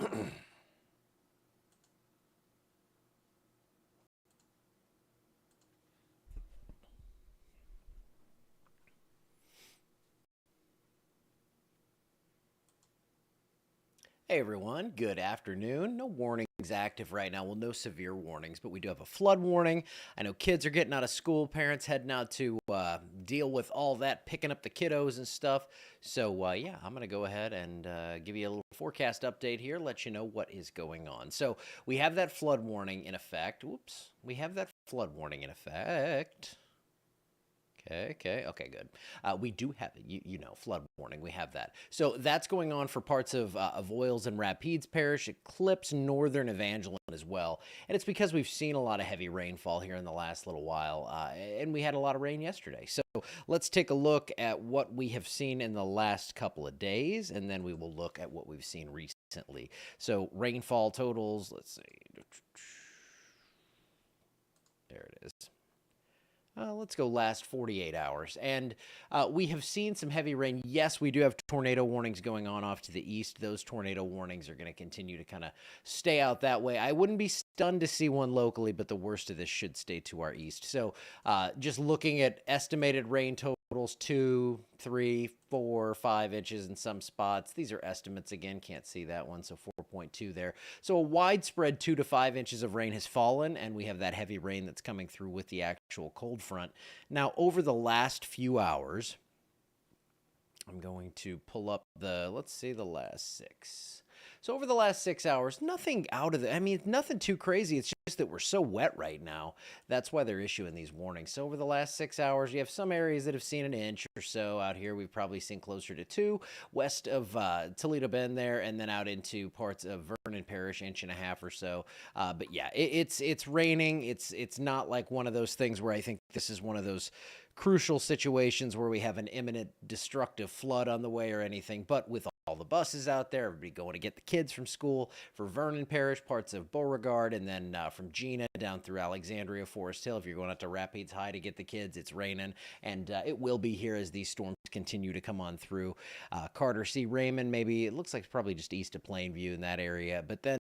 Hey everyone, good afternoon. No warnings active right now. Well, no severe warnings, but we do have a flood warning. I know kids are getting out of school, parents heading out to deal with all that, picking up the kiddos and stuff. So, yeah, I'm going to go ahead and give you a little forecast update here, let you know what is going on. So, we have that flood warning in effect. Whoops, we have that flood warning in effect. Okay, good. We do have, flood warning. We have that. So that's going on for parts of Oils and Rapides Parish, Eclipse, Northern Evangeline as well. And it's because we've seen a lot of heavy rainfall here in the last little while, and we had a lot of rain yesterday. So let's take a look at what we have seen in the last couple of days, and then we will look at what we've seen recently. So rainfall totals, let's see. There it is. Let's go last 48 hours. And we have seen some heavy rain. Yes, we do have tornado warnings going on off to the east. Those tornado warnings are going to continue to kind of stay out that way. I wouldn't be stunned to see one locally, but the worst of this should stay to our east. So just looking at estimated rain totals, 2, 3, 4, 5 inches in some spots. These are estimates again, can't see that one, so 4.2 there. So a widespread 2 to 5 inches of rain has fallen, and we have that heavy rain that's coming through with the actual cold front. Now, over the last few hours, I'm going to pull up let's see, the last 6. So over the last 6 hours, nothing out of nothing too crazy. It's just that we're so wet right now. That's why they're issuing these warnings. So over the last 6 hours, you have some areas that have seen an inch or so. Out here, we've probably seen closer to 2, west of Toledo Bend there, and then out into parts of Vernon Parish, 1.5 inches or so. But yeah, it's raining. It's not like one of those things where I think this is one of those crucial situations where we have an imminent destructive flood on the way or anything, but with all the buses out there, everybody going to get the kids from school for Vernon Parish, parts of Beauregard, and then from Gina down through Alexandria, Forest Hill. If you're going out to Rapides High to get the kids, it's raining, and it will be here as these storms continue to come on through. Carter C. Raymond, maybe it looks like it's probably just east of Plainview in that area, but then,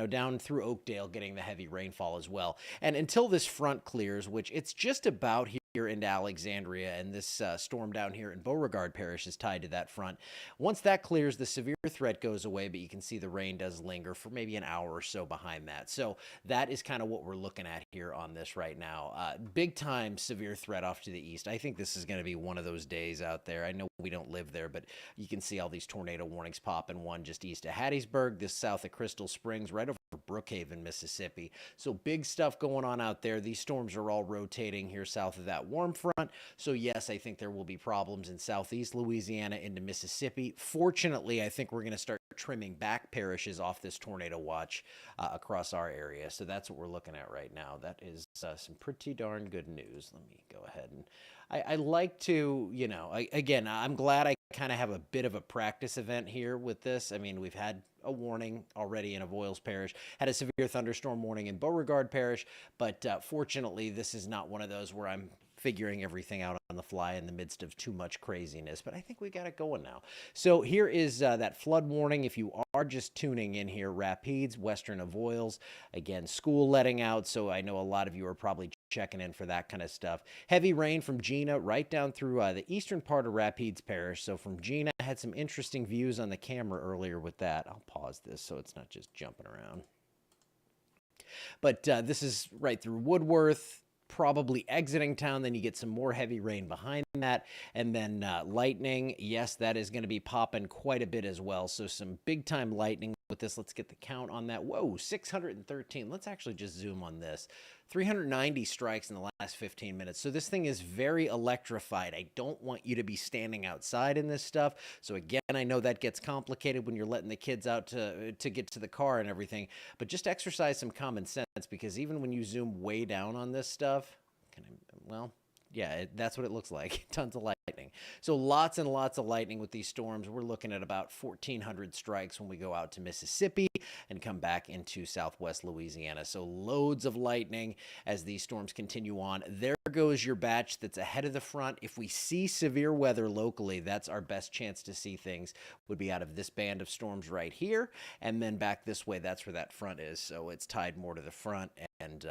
down through Oakdale getting the heavy rainfall as well. And until this front clears, which it's just about here into Alexandria, and this storm down here in Beauregard Parish is tied to that front. Once that clears, the severe threat goes away, but you can see the rain does linger for maybe an hour or so behind that. So that is kind of what we're looking at here on this right now. Big time severe threat off to the east. I think this is going to be one of those days out there. I know we don't live there, but you can see all these tornado warnings popping. One just east of Hattiesburg, this south of Crystal Springs, right over Brookhaven, Mississippi. So big stuff going on out there. These storms are all rotating here south of that warm front. So yes, I think there will be problems in southeast Louisiana into Mississippi. Fortunately, I think we're going to start trimming back parishes off this tornado watch across our area. So that's what we're looking at right now. That is some pretty darn good news. Let me go ahead and I like to, again, I'm glad I kind of have a bit of a practice event here with this. I mean, we've had a warning already in Avoyelles Parish, had a severe thunderstorm warning in Beauregard Parish, but fortunately, this is not one of those where I'm figuring everything out on the fly in the midst of too much craziness, but I think we got it going now. So here is that flood warning. If you are just tuning in here, Rapides, western Avoyelles, again, school letting out, so I know a lot of you are probably checking in for that kind of stuff. Heavy rain from Gina right down through the eastern part of Rapides Parish. So from Gina, I had some interesting views on the camera earlier with that. I'll pause this so it's not just jumping around. But this is right through Woodworth, probably exiting town. Then you get some more heavy rain behind that, and then lightning. Yes, that is going to be popping quite a bit as well. So some big time lightning with this. Let's get the count on that. Whoa, 613. Let's actually just zoom on this. 390 strikes in the last 15 minutes. So this thing is very electrified. I don't want you to be standing outside in this stuff. So again, I know that gets complicated when you're letting the kids out to get to the car and everything, but just exercise some common sense, because even when you zoom way down on this stuff, well, Yeah, that's what it looks like. Tons of lightning. So lots and lots of lightning with these storms. We're looking at about 1,400 strikes when we go out to Mississippi and come back into southwest Louisiana. So loads of lightning as these storms continue on. There goes your batch that's ahead of the front. If we see severe weather locally, that's our best chance to see things would be out of this band of storms right here. And then back this way, that's where that front is. So it's tied more to the front. And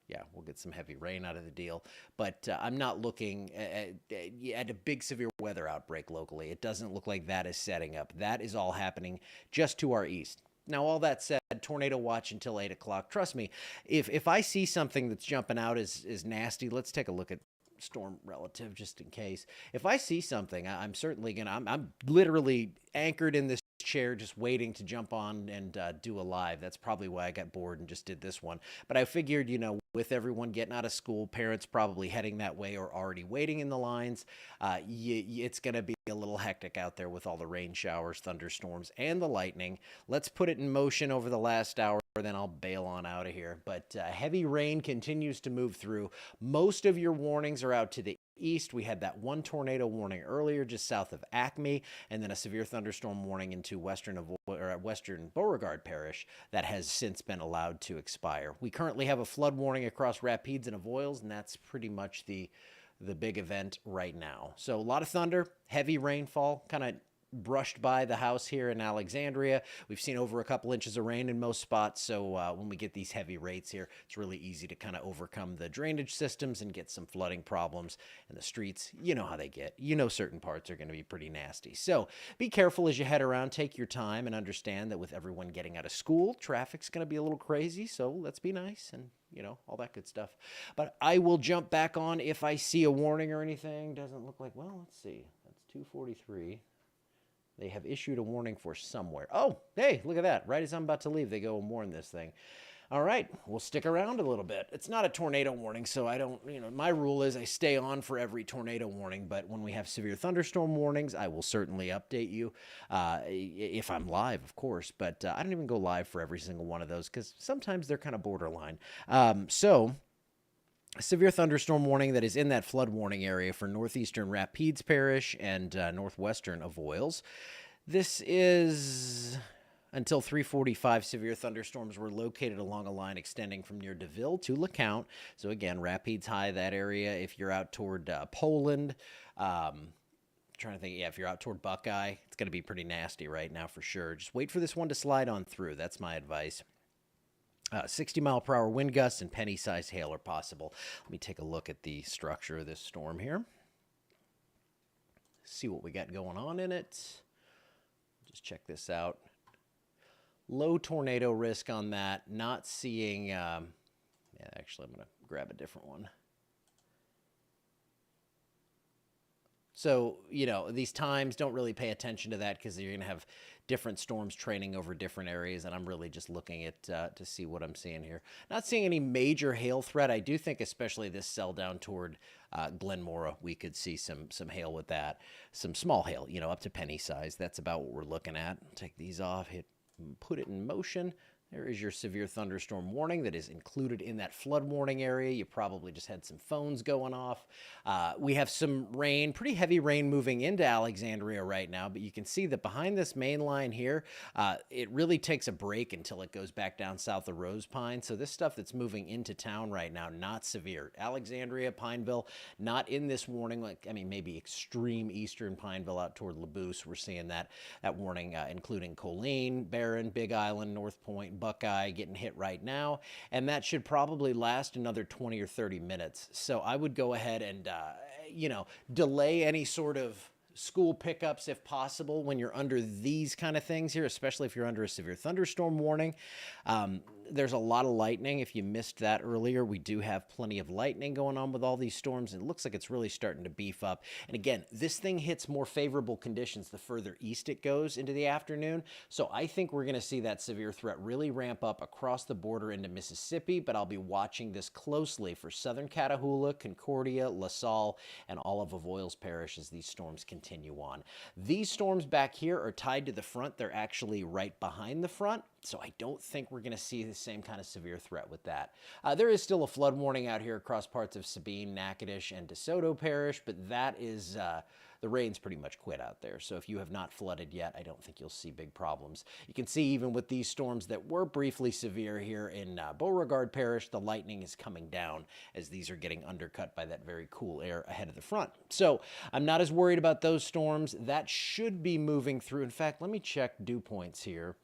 yeah, we'll get some heavy rain out of the deal. But I'm not looking at a big severe weather outbreak locally. It doesn't look like that is setting up. That is all happening just to our east. Now, all that said, tornado watch until 8 o'clock. Trust me, if I see something that's jumping out as nasty, let's take a look at storm relative just in case. If I see something, I'm certainly going to, I'm literally anchored in this chair just waiting to jump on and do a live. That's probably why I got bored and just did this one. But I figured, you know, with everyone getting out of school, parents probably heading that way or already waiting in the lines, it's going to be a little hectic out there with all the rain showers, thunderstorms, and the lightning. Let's put it in motion over the last hour, then I'll bail on out of here. But heavy rain continues to move through. Most of your warnings are out to the east. We had that one tornado warning earlier just south of Acme, and then a severe thunderstorm warning into western Beauregard Parish that has since been allowed to expire. We currently have a flood warning across Rapides and Avoyelles, and that's pretty much the big event right now. So a lot of thunder, heavy rainfall, kind of brushed by the house here in Alexandria. We've seen over a couple inches of rain in most spots, so when we get these heavy rates here, it's really easy to kind of overcome the drainage systems and get some flooding problems in the streets. You know how they get. You know certain parts are going to be pretty nasty. So be careful as you head around. Take your time and understand that with everyone getting out of school, traffic's going to be a little crazy, so let's be nice and you know, all that good stuff. But I will jump back on if I see a warning or anything. Doesn't look like, well, let's see. That's 2:43. They have issued a warning for somewhere. Oh, hey, look at that. Right as I'm about to leave, they go and warn this thing. All right, we'll stick around a little bit. It's not a tornado warning, so I don't, you know, my rule is I stay on for every tornado warning, but when we have severe thunderstorm warnings, I will certainly update you if I'm live, of course, but I don't even go live for every single one of those because sometimes they're kind of borderline. So a severe thunderstorm warning that is in that flood warning area for northeastern Rapides Parish and northwestern Avoyelles. This is until 3:45. Severe thunderstorms were located along a line extending from near DeVille to LeCount. So again, Rapides High, that area. If you're out toward Poland, trying to think, yeah, if you're out toward Buckeye, it's going to be pretty nasty right now for sure. Just wait for this one to slide on through. That's my advice. 60-mile-per-hour wind gusts and penny-sized hail are possible. Let me take a look at the structure of this storm here. See what we got going on in it. Just check this out. Low tornado risk on that. Not seeing... yeah, actually, I'm going to grab a different one. So, you know, these times, don't really pay attention to that because you're going to have different storms training over different areas, and I'm really just looking at to see what I'm seeing here. Not seeing any major hail threat. I do think especially this cell down toward Glenmora, we could see some hail with that. Some small hail, you know, up to penny size. That's about what we're looking at. Take these off, put it in motion. There is your severe thunderstorm warning that is included in that flood warning area. You probably just had some phones going off. We have some rain, pretty heavy rain moving into Alexandria right now, but you can see that behind this main line here, it really takes a break until it goes back down south of Rose Pine. So this stuff that's moving into town right now, not severe. Alexandria, Pineville, not in this warning. Like, I mean, maybe extreme eastern Pineville out toward Labousse. We're seeing that warning, including Colleen, Barron, Big Island, North Point, Buckeye getting hit right now, and that should probably last another 20 or 30 minutes. So I would go ahead and, you know, delay any sort of school pickups if possible when you're under these kind of things here, especially if you're under a severe thunderstorm warning. There's a lot of lightning. If you missed that earlier, we do have plenty of lightning going on with all these storms, and it looks like it's really starting to beef up. And again, this thing hits more favorable conditions the further east it goes into the afternoon. So I think we're going to see that severe threat really ramp up across the border into Mississippi, but I'll be watching this closely for southern Catahoula, Concordia, LaSalle, and all of Avoyelles Parish as these storms continue on. These storms back here are tied to the front. They're actually right behind the front. So I don't think we're going to see same kind of severe threat with that. There is still a flood warning out here across parts of Sabine, Natchitoches, and DeSoto Parish, but that is the rain's pretty much quit out there. So if you have not flooded yet, I don't think you'll see big problems. You can see even with these storms that were briefly severe here in Beauregard Parish, the lightning is coming down as these are getting undercut by that very cool air ahead of the front. So I'm not as worried about those storms. That should be moving through. In fact, let me check dew points here.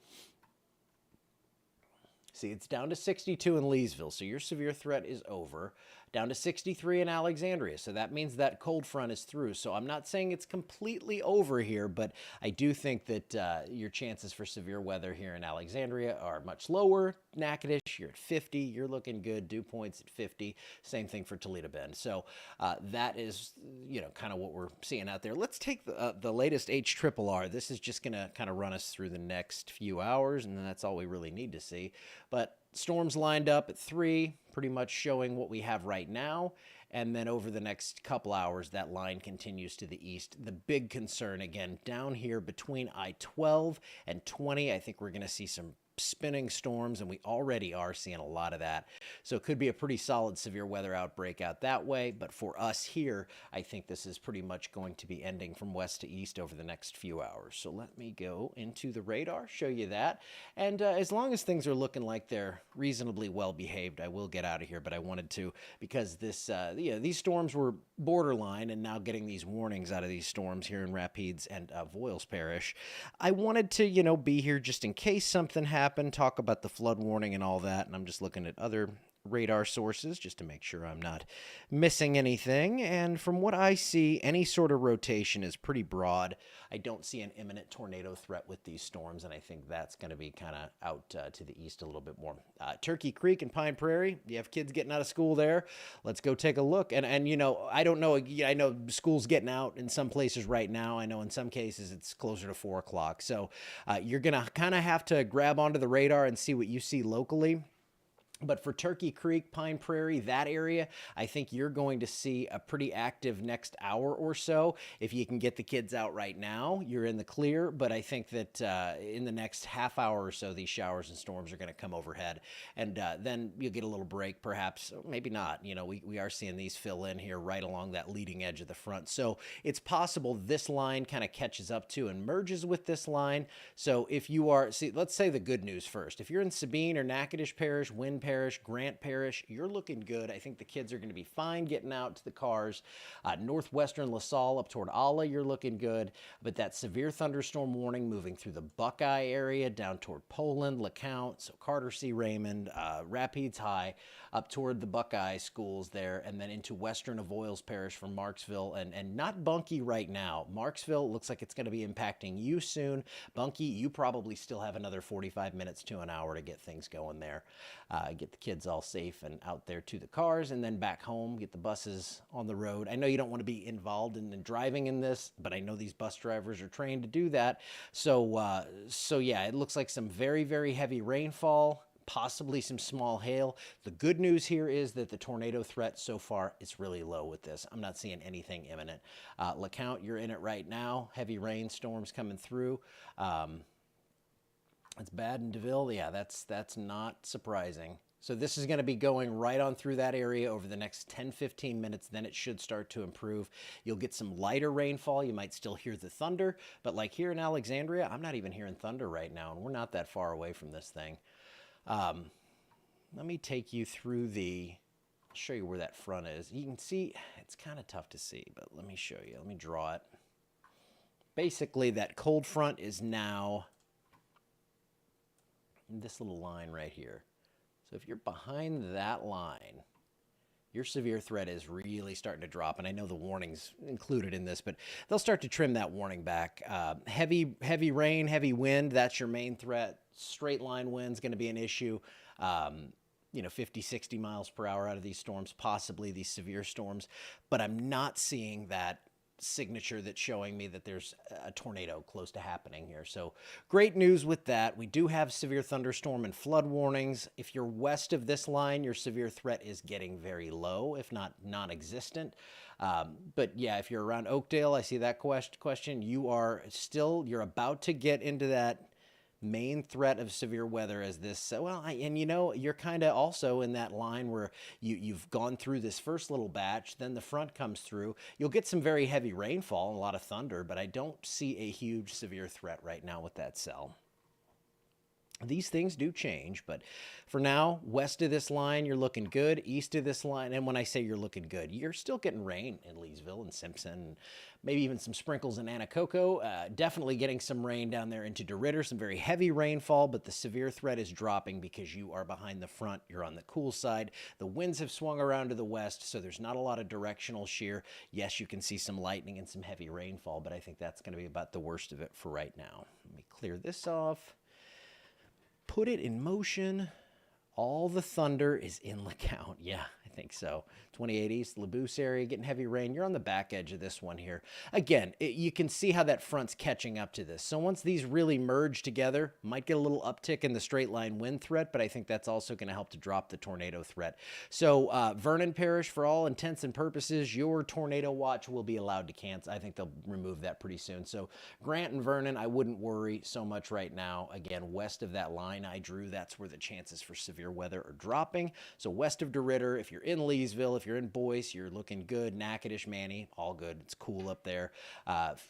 See, it's down to 62 in Leesville, so your severe threat is over. Down to 63 in Alexandria, so that means that cold front is through. So I'm not saying it's completely over here, but I do think that your chances for severe weather here in Alexandria are much lower. Natchitoches, you're at 50. You're looking good. Dew points at 50. Same thing for Toledo Bend. So that is, kind of what we're seeing out there. Let's take the latest HRRR. This is just going to kind of run us through the next few hours, and that's all we really need to see. But storms lined up at 3, pretty much showing what we have right now. And then over the next couple hours, that line continues to the east. The big concern, again, down here between I-12 and 20, I think we're going to see some spinning storms, and we already are seeing a lot of that. So it could be a pretty solid severe weather outbreak out that way. But for us here, I think this is pretty much going to be ending from west to east over the next few hours. So let me go into the radar, show you that. And as long as things are looking like they're reasonably well behaved, I will get out of here. But I wanted to, because this, these storms were borderline, and now getting these warnings out of these storms here in Rapides and Voiles Parish, I wanted to, be here just in case something happened, talk about the flood warning and all that. And I'm just looking at other radar sources just to make sure I'm not missing anything. And from what I see, any sort of rotation is pretty broad. I don't see an imminent tornado threat with these storms, and I think that's going to be kind of out to the east a little bit more. Turkey Creek and Pine Prairie, you have kids getting out of school there. Let's go take a look. And I don't know. I know school's getting out in some places right now. I know in some cases it's closer to 4 o'clock. So you're going to kind of have to grab onto the radar and see what you see locally. But for Turkey Creek, Pine Prairie, that area, I think you're going to see a pretty active next hour or so. If you can get the kids out right now, you're in the clear. But I think that in the next half hour or so, these showers and storms are going to come overhead. And then you'll get a little break, perhaps, maybe not. We are seeing these fill in here right along that leading edge of the front. So it's possible this line kind of catches up to and merges with this line. So if you are, let's say the good news first. If you're in Sabine or Natchitoches Parish, Wynn Parish, Grant Parish, you're looking good. I think the kids are going to be fine getting out to the cars. Northwestern LaSalle up toward Alla, you're looking good. But that severe thunderstorm warning moving through the Buckeye area down toward Poland, LeCount, so Carter C. Raymond, Rapides High, up toward the Buckeye schools there, and then into western Avoyles Parish from Marksville, and not Bunkie right now. Marksville looks like it's going to be impacting you soon. Bunkie, you probably still have another 45 minutes to an hour to get things going there. Get the kids all safe and out there to the cars, and then back home, get the buses on the road. I know you don't want to be involved in driving in this, but I know these bus drivers are trained to do that. So yeah, it looks like some very, very heavy rainfall, possibly some small hail. The good news here is that the tornado threat so far is really low with this. I'm not seeing anything imminent. LeCount, you're in it right now. Heavy rainstorms coming through. It's bad in DeVille. Yeah, that's not surprising. So this is going to be going right on through that area over the next 10-15 minutes. Then it should start to improve. You'll get some lighter rainfall. You might still hear the thunder. But like here in Alexandria, I'm not even hearing thunder right now, and we're not that far away from this thing. Let me take you through show you where that front is. You can see, it's kind of tough to see, but let me show you. Let me draw it. Basically, that cold front is now this little line right here. So if you're behind that line, your severe threat is really starting to drop. And I know the warning's included in this, but they'll start to trim that warning back. Heavy rain, heavy wind, that's your main threat. Straight line wind's going to be an issue. 50, 60 miles per hour out of these storms, possibly these severe storms. But I'm not seeing that signature that's showing me that there's a tornado close to happening here. So great news with that. We do have severe thunderstorm and flood warnings. If you're west of this line, your severe threat is getting very low, if not non-existent. But yeah, if you're around Oakdale, I see that question. You're about to get into that main threat of severe weather as this, well, and you know, you're kind of also in that line where you've gone through this first little batch, then the front comes through. You'll get some very heavy rainfall and a lot of thunder, but I don't see a huge severe threat right now with that cell. These things do change, but for now, west of this line, you're looking good. East of this line, and when I say you're looking good, you're still getting rain in Leesville and Simpson, and maybe even some sprinkles in Anacoco. Definitely getting some rain down there into DeRidder, some very heavy rainfall, but the severe threat is dropping because you are behind the front. You're on the cool side. The winds have swung around to the west, so there's not a lot of directional shear. Yes, you can see some lightning and some heavy rainfall, but I think that's going to be about the worst of it for right now. Let me clear this off. Put it in motion. All the thunder is in LeCount. Yeah, I think so. 28 East, Labousse area, getting heavy rain. You're on the back edge of this one here. Again, you can see how that front's catching up to this. So once these really merge together, might get a little uptick in the straight line wind threat, but I think that's also going to help to drop the tornado threat. So Vernon Parish, for all intents and purposes, your tornado watch will be allowed to cancel. I think they'll remove that pretty soon. So Grant and Vernon, I wouldn't worry so much right now. Again, west of that line I drew, that's where the chances for severe weather are dropping. So west of DeRidder, if you're in Leesville, if you're in Boyce, you're looking good. Natchitoches, Manny, all good. It's cool up there.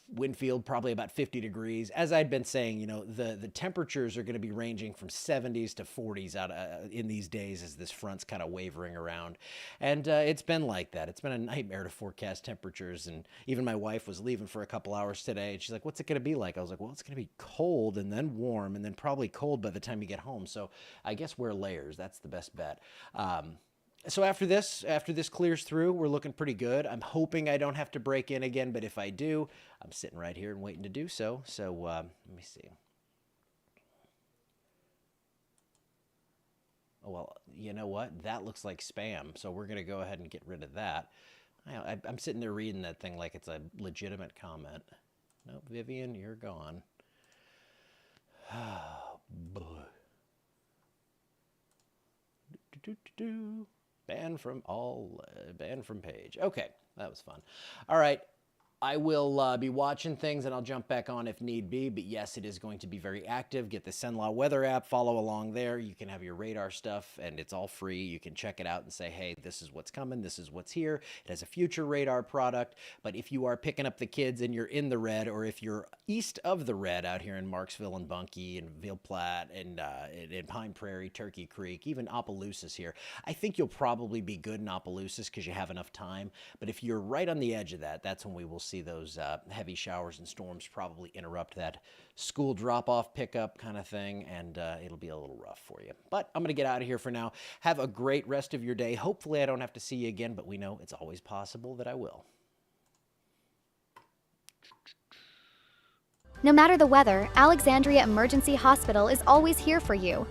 Winfield, probably about 50 degrees. As I'd been saying, you know, the temperatures are going to be ranging from 70s to 40s out in these days as this front's kind of wavering around. And it's been like that. It's been a nightmare to forecast temperatures. And even my wife was leaving for a couple hours today. And she's like, what's it going to be like? I was like, well, it's going to be cold and then warm and then probably cold by the time you get home. So I guess wear layers. That's the best bet. So after this clears through, we're looking pretty good. I'm hoping I don't have to break in again, but if I do, I'm sitting right here and waiting to do so. So let me see. Oh, well, you know what? That looks like spam, so we're going to go ahead and get rid of that. I'm sitting there reading that thing like it's a legitimate comment. Nope, Vivian, you're gone. Banned from page. Okay, that was fun. All right. I will be watching things, and I'll jump back on if need be. But yes, it is going to be very active. Get the Cenla weather app. Follow along there. You can have your radar stuff, and it's all free. You can check it out and say, hey, this is what's coming. This is what's here. It has a future radar product. But if you are picking up the kids and you're in the red, or if you're east of the red out here in Marksville and Bunkie and Ville Platte and in Pine Prairie, Turkey Creek, even Opelousas here, I think you'll probably be good in Opelousas because you have enough time. But if you're right on the edge of that, that's when we will see those heavy showers and storms probably interrupt that school drop-off pickup kind of thing, and it'll be a little rough for you. But I'm going to get out of here for now. Have a great rest of your day. Hopefully I don't have to see you again, but we know it's always possible that I will. No matter the weather, Alexandria Emergency Hospital is always here for you.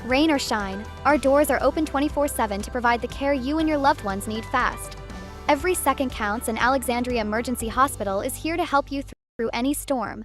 Rain or shine, our doors are open 24/7 to provide the care you and your loved ones need fast. Every second counts, and Alexandria Emergency Hospital is here to help you through any storm.